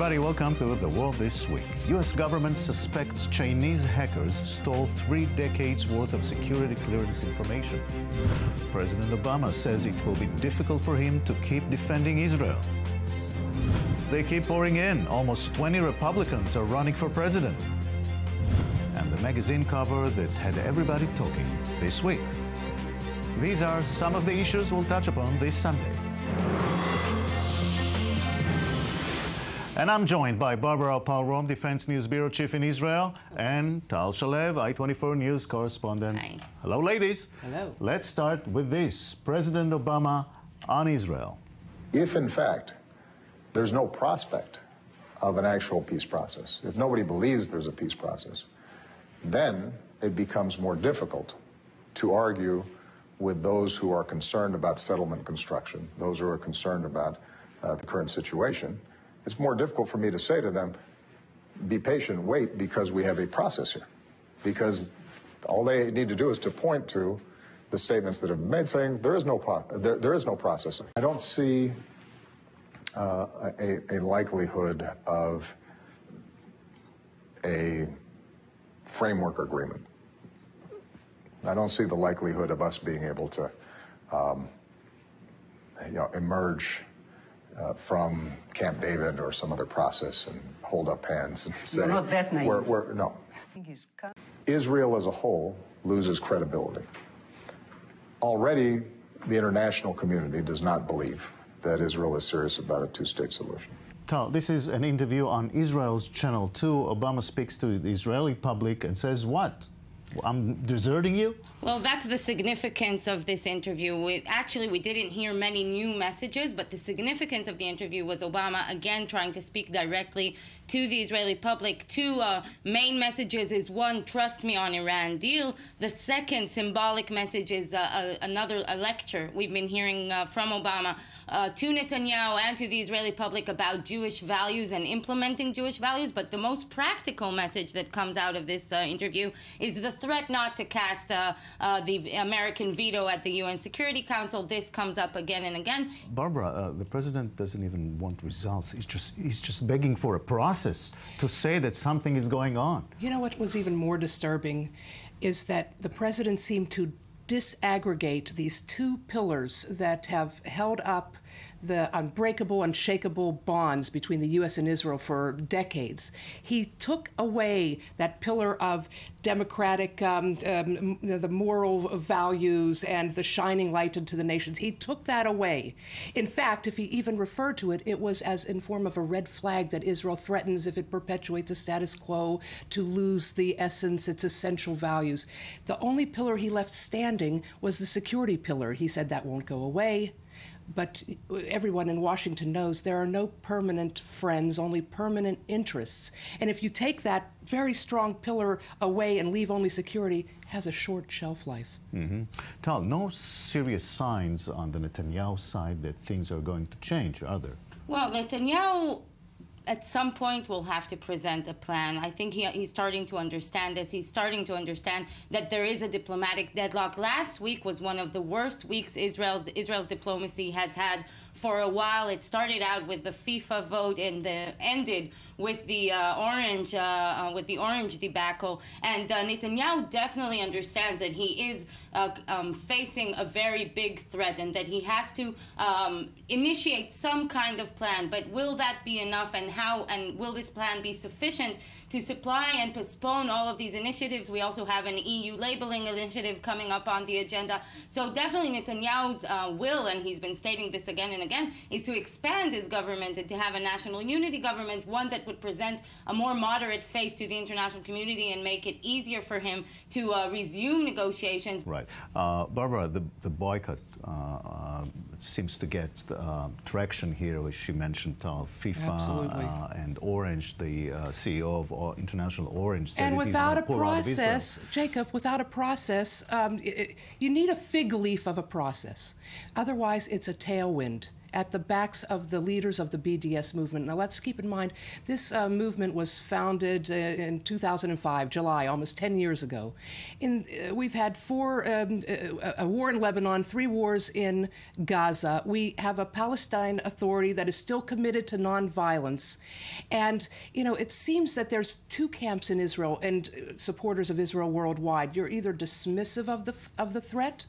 everybody, welcome to The World This Week. U.S. government suspects Chinese hackers stole 3 decades worth of security clearance information. President Obama says it will be difficult for him to keep defending Israel. They keep pouring in. Almost 20 Republicans are running for president. And the magazine cover that had everybody talking this week. These are some of the issues we'll touch upon this Sunday. And I'm joined by Barbara Palrom, Defense News Bureau Chief in Israel, and Tal Shalev, I-24 News correspondent. Hi. Hello, ladies. Hello. Let's start with this. President Obama on Israel. If, in fact, there's no prospect of an actual peace process, if nobody believes there's a peace process, then it becomes more difficult to argue with those who are concerned about settlement construction, those who are concerned about the current situation. It's more difficult for me to say to them, be patient, wait, because we have a process here. Because all they need to do is to point to the statements that have been made saying there is no process. I don't see a likelihood of a framework agreement. I don't see the likelihood of us being able to emerge from Camp David or some other process and hold up hands and say, You're not that naive. No. Israel as a whole loses credibility. Already, the international community does not believe that Israel is serious about a two-state solution. Tal, this is an interview on Israel's Channel 2. Obama speaks to the Israeli public and says what? I'm deserting you? Well, that's the significance of this interview. We didn't hear many new messages, but the significance of the interview was Obama again trying to speak directly to the Israeli public. 2 main messages is one, trust me on Iran deal. The second symbolic message is a lecture we've been hearing from Obama to Netanyahu and to the Israeli public about Jewish values and implementing Jewish values. But the most practical message that comes out of this interview is the threat not to cast the American veto at the UN Security Council. This comes up again and again. Barbara, the president doesn't even want results. He's just begging for a process to say that something is going on. You know what was even more disturbing is that the president seemed to disaggregate these 2 pillars that have held up the unbreakable, unshakable bonds between the U.S. and Israel for decades. He took away that pillar of democratic, the moral values and the shining light into the nations. He took that away. In fact, if he even referred to it, it was as in form of a red flag that Israel threatens, if it perpetuates a status quo, to lose the essence, its essential values. The only pillar he left standing was the security pillar. He said that won't go away. But everyone in Washington knows there are no permanent friends, only permanent interests. And if you take that very strong pillar away and leave only security, it has a short shelf life. Tal, no serious signs on the Netanyahu side that things are going to change, are there? Well, Netanyahu at some point will have to present a plan. I think he's starting to understand this. He's starting to understand that there is a diplomatic deadlock. Last week was one of the worst weeks Israel's diplomacy has had for a while. It started out with the FIFA vote and ended with the orange debacle. And Netanyahu definitely understands that he is facing a very big threat and that he has to initiate some kind of plan. But will that be enough, and how, and will this plan be sufficient to supply and postpone all of these initiatives? We also have an EU labeling initiative coming up on the agenda. So definitely Netanyahu's will, and he's been stating this again and again, is to expand his government and to have a national unity government, one that would present a more moderate face to the international community and make it easier for him to resume negotiations. Right. Barbara, the boycott seems to get traction here, as she mentioned, FIFA and Orange, the CEO of International Orange, said and without a process, Jacob, without a process, you need a fig leaf of a process. Otherwise, it's a tailwind. at the backs of the leaders of the BDS movement. Now let's keep in mind, this movement was founded in 2005, July, almost 10 years ago. We've had a war in Lebanon, 3 wars in Gaza. We have a Palestine Authority that is still committed to nonviolence. And, it seems that there's 2 camps in Israel and supporters of Israel worldwide. You're either dismissive of the threat,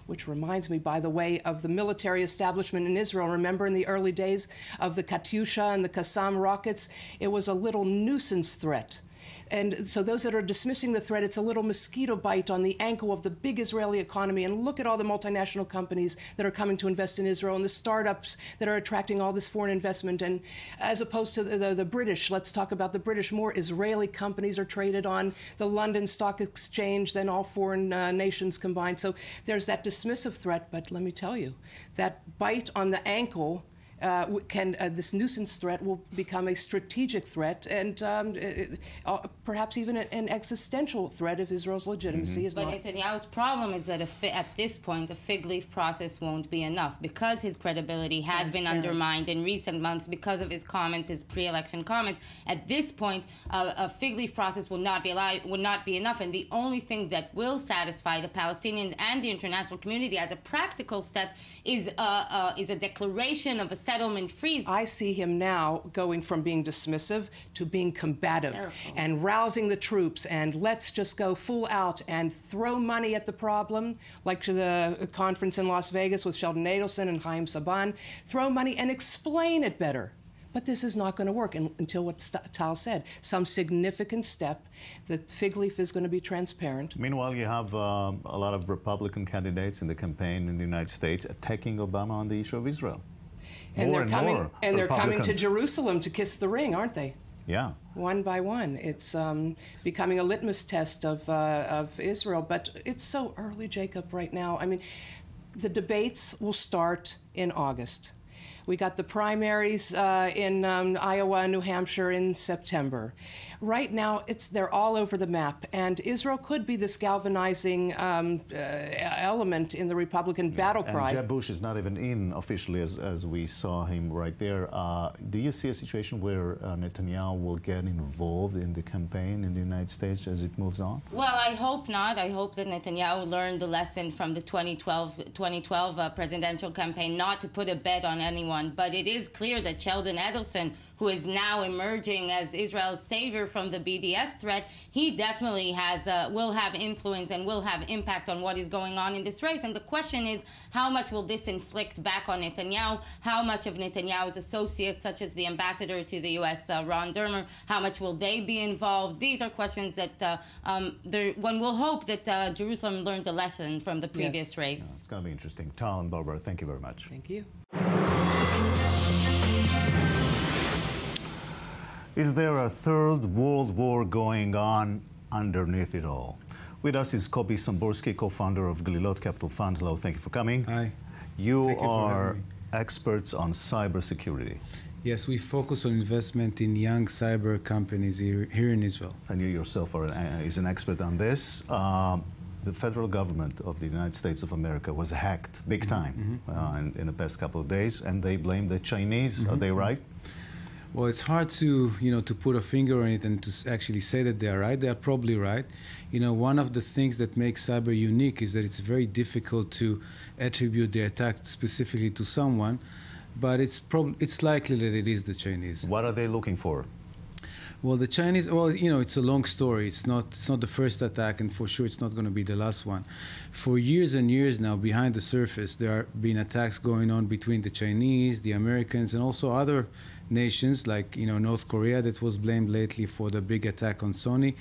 which reminds me, by the way, of the military establishment in Israel. Remember in the early days of the Katyusha and the Qassam rockets? It was a little nuisance threat. And so those that are dismissing the threat, it's a little mosquito bite on the ankle of the big Israeli economy. And look at all the multinational companies that are coming to invest in Israel and the startups that are attracting all this foreign investment. And as opposed to the British, let's talk about the British. More Israeli companies are traded on the London Stock Exchange than all foreign nations combined. So there's that dismissive threat. But let me tell you, that bite on the ankle this nuisance threat will become a strategic threat and perhaps even an existential threat if Israel's legitimacy is not. But Netanyahu's problem is that at this point, a fig leaf process won't be enough because his credibility has been undermined in recent months because of his comments, his pre-election comments. At this point, a fig leaf process will not be enough, and the only thing that will satisfy the Palestinians and the international community as a practical step is a declaration of a settlement freeze. I see him now going from being dismissive to being combative and rousing the troops and let's just go full out and throw money at the problem, like to the conference in Las Vegas with Sheldon Adelson and Chaim Saban. Throw money and explain it better. But this is not going to work until what Tal said, some significant step. The fig leaf is going to be transparent. Meanwhile, you have a lot of Republican candidates in the campaign in the United States attacking Obama on the issue of Israel. And they're coming to Jerusalem to kiss the ring, aren't they? Yeah. One by one. It's becoming a litmus test of Israel. But it's so early, Jacob, right now. I mean, the debates will start in August. We got the primaries in Iowa and New Hampshire in September. Right now, they're all over the map, and Israel could be this galvanizing element in the Republican battle cry. And Jeb Bush is not even in officially, as we saw him right there. Do you see a situation where Netanyahu will get involved in the campaign in the United States as it moves on? Well, I hope not. I hope that Netanyahu learned the lesson from the 2012 presidential campaign, not to put a bet on anyone. But it is clear that Sheldon Adelson, who is now emerging as Israel's savior from the BDS threat, he definitely will have influence and will have impact on what is going on in this race. And the question is, how much will this inflict back on Netanyahu? How much of Netanyahu's associates, such as the ambassador to the U.S., Ron Dermer, how much will they be involved? These are questions that one will hope that Jerusalem learned the lesson from the previous race. Yeah, it's going to be interesting. Tal and Barbara, thank you very much. Thank you. Is there a third world war going on underneath it all? With us is Kobi Samboursky, co-founder of Glilot Capital Fund. Hello, thank you for coming. Hi. You are experts on cybersecurity. Yes, we focus on investment in young cyber companies here in Israel. And you yourself is an expert on this. The federal government of the United States of America was hacked big time in the past couple of days, and they blame the Chinese. Are they right? Well, it's hard to put a finger on it and to actually say that they are right. They are probably right. One of the things that makes cyber unique is that it's very difficult to attribute the attack specifically to someone, but it's likely that it is the Chinese. What are they looking for? Well, the Chinese, it's a long story. It's not the first attack, and for sure it's not going to be the last one. For years and years now, behind the surface, there have been attacks going on between the Chinese, the Americans, and also other nations like, North Korea that was blamed lately for the big attack on Sony.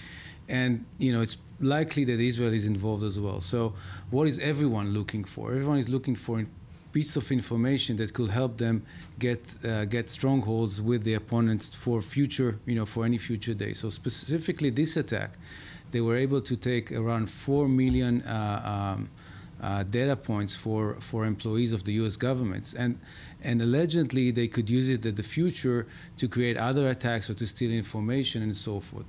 And, it's likely that Israel is involved as well. So what is everyone looking for? Everyone is looking for bits of information that could help them get strongholds with the opponents for future, for any future day. So specifically this attack, they were able to take around 4 million data points for employees of the U.S. governments, and allegedly they could use it in the future to create other attacks or to steal information and so forth.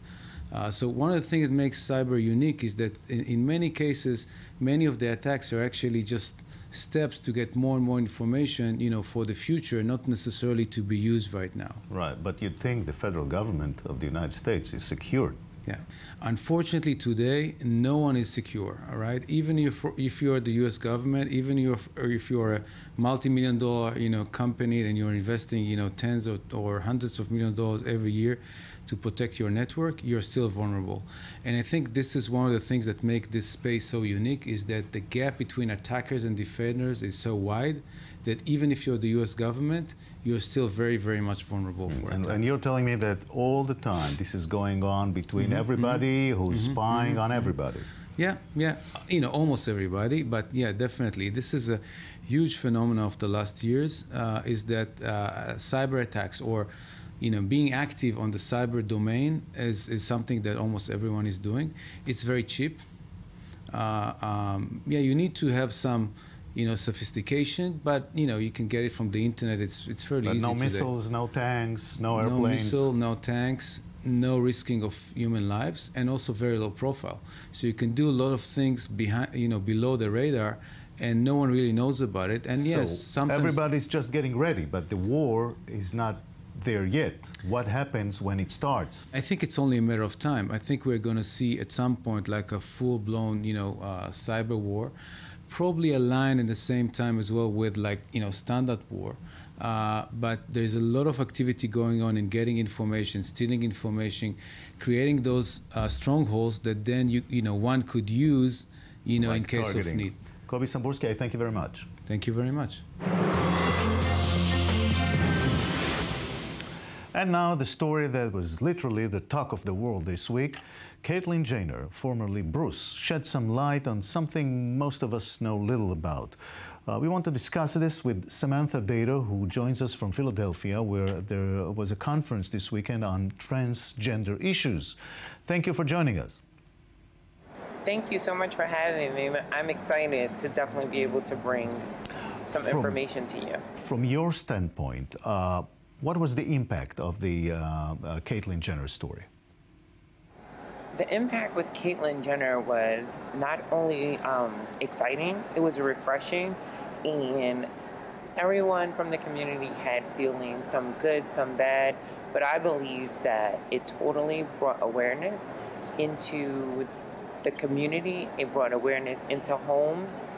So one of the things that makes cyber unique is that in many cases, many of the attacks are actually just steps to get more and more information, for the future, not necessarily to be used right now. Right, but you'd think the federal government of the United States is secure. Yeah. Unfortunately, today, no one is secure, all right? Even if you're the U.S. government, even if you're a multi-million-dollar, company and you're investing, tens or hundreds of millions of dollars every year to protect your network, you're still vulnerable. And I think this is one of the things that make this space so unique, is that the gap between attackers and defenders is so wide that even if you're the U.S. government, you're still very, very much vulnerable for attacks. And you're telling me that all the time this is going on between everybody who's spying on everybody. Yeah, almost everybody, but yeah, definitely. This is a huge phenomenon of the last years, is that cyber attacks or being active on the cyber domain is something that almost everyone is doing. It's very cheap. You need to have some sophistication, but you can get it from the internet. It's fairly easy. No today. missiles, no tanks, no airplanes. No missile, no tanks, no risking of human lives, and also very low profile. So you can do a lot of things behind, below the radar, and no one really knows about it. And yes, sometimes everybody's just getting ready, but the war is not there yet. What happens when it starts? I think it's only a matter of time. I think we're going to see at some point like a full-blown, cyber war. Probably aligned at the same time as well with standard war. But there's a lot of activity going on in getting information, stealing information, creating those strongholds that then one could use in case of need. Kobi Samboursky, I thank you very much. Thank you very much. And now the story that was literally the talk of the world this week. Caitlyn Jenner, formerly Bruce, shed some light on something most of us know little about. We want to discuss this with Samantha Bader, who joins us from Philadelphia, where there was a conference this weekend on transgender issues. Thank you for joining us. Thank you so much for having me. I'm excited to definitely be able to bring some information to you. From your standpoint, what was the impact of the Caitlyn Jenner story? The impact with Caitlyn Jenner was not only exciting, it was refreshing, and everyone from the community had feelings, some good, some bad, but I believe that it totally brought awareness into the community, it brought awareness into homes.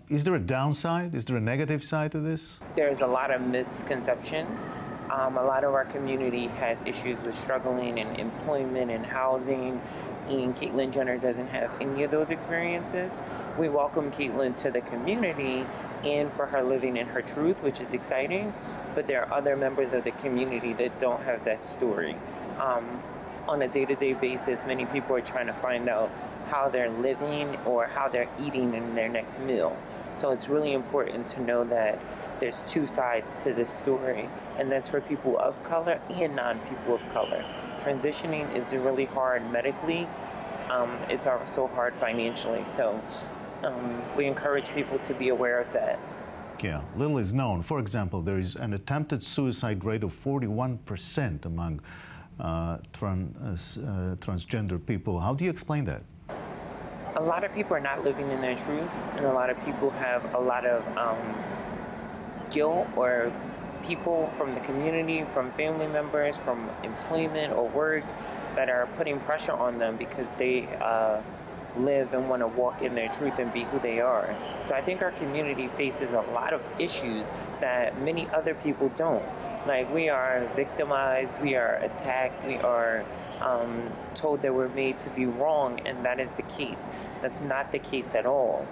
Is there a downside? Is there a negative side to this? There's a lot of misconceptions. A lot of our community has issues with struggling in employment and housing, and Caitlyn Jenner doesn't have any of those experiences. We welcome Caitlyn to the community and for her living in her truth, which is exciting, but there are other members of the community that don't have that story. On a day-to-day basis, many people are trying to find out how they're living or how they're eating in their next meal. So it's really important to know that there's two sides to this story, and that's for people of color and non-people of color. Transitioning is really hard medically. It's also hard financially. So we encourage people to be aware of that. Yeah, little is known. For example, there is an attempted suicide rate of 41% among transgender people. How do you explain that? A lot of people are not living in their truth, and a lot of people have a lot of guilt, or people from the community, from family members, from employment or work that are putting pressure on them because they live and want to walk in their truth and be who they are. So I think our community faces a lot of issues that many other people don't. Like, we are victimized, we are attacked, we are told that we're made to be wrong, and that is the case. That's not the case at all.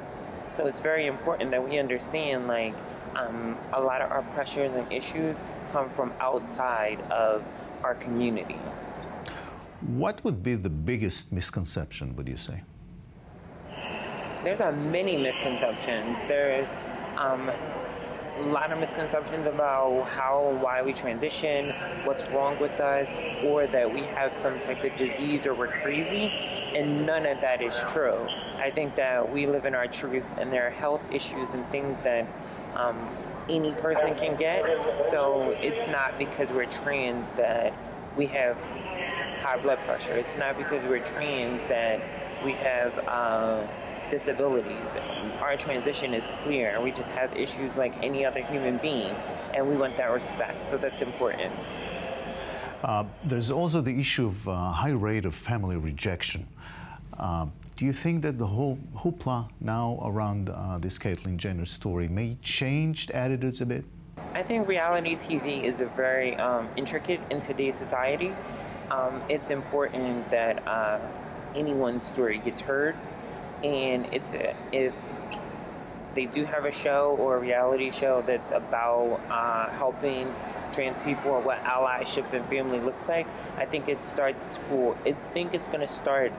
So it's very important that we understand, like, a lot of our pressures and issues come from outside of our community. What would be the biggest misconception, would you say? There's many misconceptions. There's a lot of misconceptions about how and why we transition, what's wrong with us, or that we have some type of disease or we're crazy, and none of that is true. I think that we live in our truth, and there are health issues and things that any person can get. So it's not because we're trans that we have high blood pressure. It's not because we're trans that we have disabilities. Our transition is clear. We just have issues like any other human being, and we want that respect. So that's important. There's also the issue of high rate of family rejection. Do you think that the whole hoopla now around this Caitlyn Jenner story may change attitudes a bit? I think reality TV is a very intricate in today's society. It's important that anyone's story gets heard, and if they do have a show or a reality show that's about helping trans people or what allyship and family looks like, I think it's going to start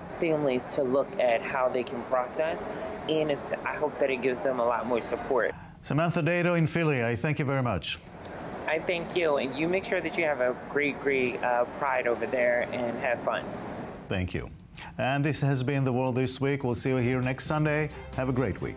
families to look at how they can process, and I hope that it gives them a lot more support. Samantha Bader in Philly, I thank you very much. I thank you, and you make sure that you have a great Pride over there and have fun. Thank you. And this has been The World This Week. We'll see you here next Sunday. Have a great week.